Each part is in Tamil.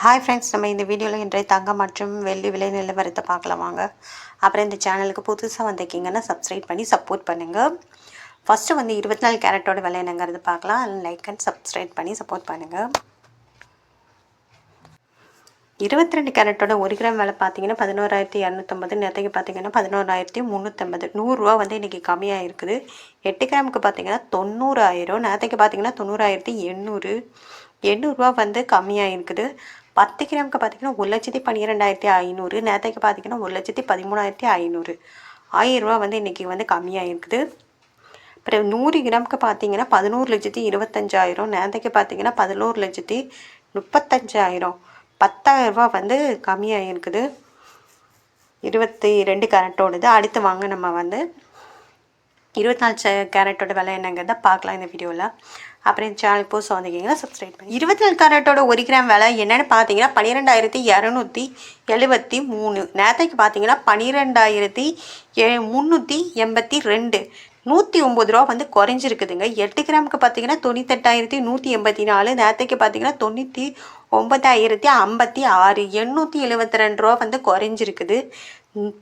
ஹாய் ஃப்ரெண்ட்ஸ், நம்ம இந்த வீடியோவில் இன்றைய தங்கம் மற்றும் வெள்ளி விலை நிலவரத்தை பார்க்கலாம் வாங்க. அப்புறம் இந்த சேனலுக்கு புதுசாக வந்திருக்கீங்கன்னா சப்ஸ்கிரைப் பண்ணி சப்போர்ட் பண்ணுங்கள். ஃபஸ்ட்டு 24 கேரட்டோட விலை என்னங்கிறது பார்க்கலாம். லைக் அண்ட் சப்ஸ்கிரைப் பண்ணி சப்போர்ட் பண்ணுங்கள். 22 கேரட்டோட 1 கிராம் விலை பார்த்தீங்கன்னா 11,250. நேற்றுக்கு பார்த்தீங்கன்னா 11,350. 100 இன்றைக்கி கம்மியாக இருக்குது. 8 கிராமுக்கு பார்த்தீங்கன்னா 90,000. நேற்றுக்கு பார்த்தீங்கன்னா 90,800. 800 கம்மியாக இருக்குது. 10 கிராமுக்கு பார்த்தீங்கன்னா 1,12,500. நேற்றுக்கு பார்த்தீங்கன்னா 1,13,500. 1000 இன்றைக்கி கம்மியாக இருக்குது. அப்புறம் 100 கிராமுக்கு பார்த்தீங்கன்னா 11,25,000. நேற்றுக்கு பார்த்தீங்கன்னா 11,35,000. 10,000 கம்மியாக இருக்குது. 22 கேரட்டோடது. அடுத்து வாங்க நம்ம 24 கேரட்டோட விலை என்னங்கிறத பார்க்கலாம் இந்த வீடியோவில். அப்புறம் சேனல் புதுசாக வந்திருக்கீங்கன்னா சப்ஸ்கிரைப் பண்ணி 24 கேரட்டோட 1 கிராம் விலை என்னென்னு பார்த்தீங்கன்னா 12,273. நேற்றுக்கு பார்த்தீங்கன்னா 12,382. 109 குறைஞ்சிருக்குதுங்க. 8 கிராமுக்கு பார்த்தீங்கன்னா 98,184. நேற்றுக்கு பார்த்தீங்கன்னா 99,056. 872 குறைஞ்சிருக்குது.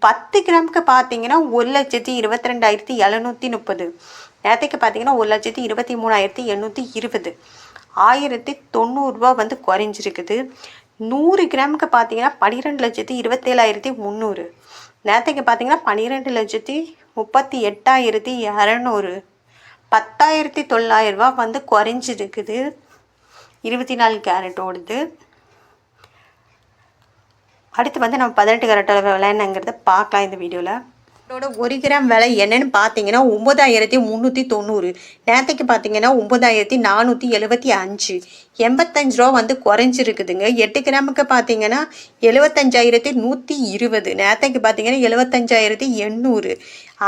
10 கிராமுக்கு பார்த்தீங்கன்னா 1,22,730. நேற்றுக்கு பார்த்தீங்கன்னா 1,23,820. 1,090 குறைஞ்சிருக்குது. 100 கிராமுக்கு பார்த்தீங்கன்னா 12,27,300. நேற்றுக்கு பார்த்தீங்கன்னா 12,38,200. 10,900 குறைஞ்சிருக்குது. 24 கேரட்டோடது. அடுத்து நம்ம 18 கேரட்டோட விலை என்னங்கிறத பார்க்கலாம் இந்த வீடியோவில். 1 கிராம் விலை என்னன்னு பார்த்தீங்கன்னா 9,390. நேற்றுக்கு பார்த்தீங்கன்னா 9,475. 85 குறைஞ்சிருக்குதுங்க. 8 கிராமுக்கு பார்த்தீங்கன்னா 75,120. நேற்றுக்கு பார்த்தீங்கன்னா 75,800.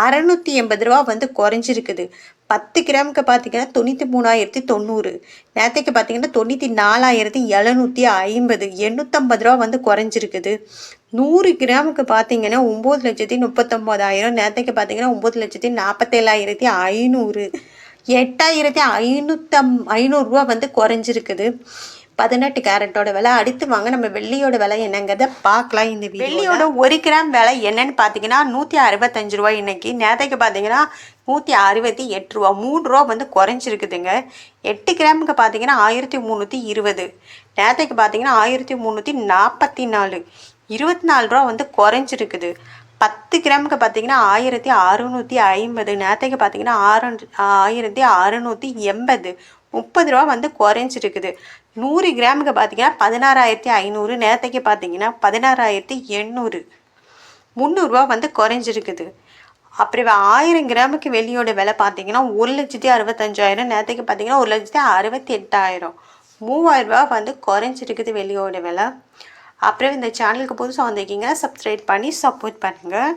680 குறைஞ்சிருக்குது. 10 கிராமுக்கு பார்த்தீங்கன்னா 93,900. நேற்றுக்கு பார்த்தீங்கன்னா 94,750. 850 குறைஞ்சிருக்குது. 100 கிராமுக்கு பார்த்தீங்கன்னா 9,39,000. நேற்றுக்கு பார்த்தீங்கன்னா 9,47,500. 8,500 குறைஞ்சிருக்குது. 18 கேரட்டோட விலை. அடுத்து வாங்க நம்ம வெள்ளியோட விலை என்னங்கிறத பார்க்கலாம் இந்த வீடியோ. வெள்ளியோட 1 கிராம் விலை என்னன்னு பார்த்தீங்கன்னா 165 இன்னைக்கு. நேற்றுக்கு பார்த்தீங்கன்னா 168 3 குறைஞ்சிருக்குதுங்க. 8 கிராமுக்கு பார்த்தீங்கன்னா 1,320. நேற்றுக்கு பார்த்தீங்கன்னா 1,344. 24 குறைஞ்சிருக்குது. 10 கிராமுக்கு பார்த்தீங்கன்னா 1,650. நேற்றுக்கு பார்த்தீங்கன்னா 1,680. 30 குறைஞ்சிருக்குது. 100 கிராமுக்கு பார்த்தீங்கன்னா 16,500. நேற்றுக்கு பார்த்தீங்கன்னா 16,800. 300 குறைஞ்சிருக்குது. அப்புறம் 1000 கிராமுக்கு வெள்ளியோட விலை பார்த்தீங்கன்னா 1,65,000. நேற்றுக்கு பார்த்தீங்கன்னா 1,68,000. 3,000 குறைஞ்சிருக்குது வெள்ளியோட விலை. அப்புறம் இந்த சேனலுக்கு புதுசாக வந்திருக்கீங்கன்னா சப்ஸ்கிரைப் பண்ணி சப்போர்ட் பண்ணுங்கள்.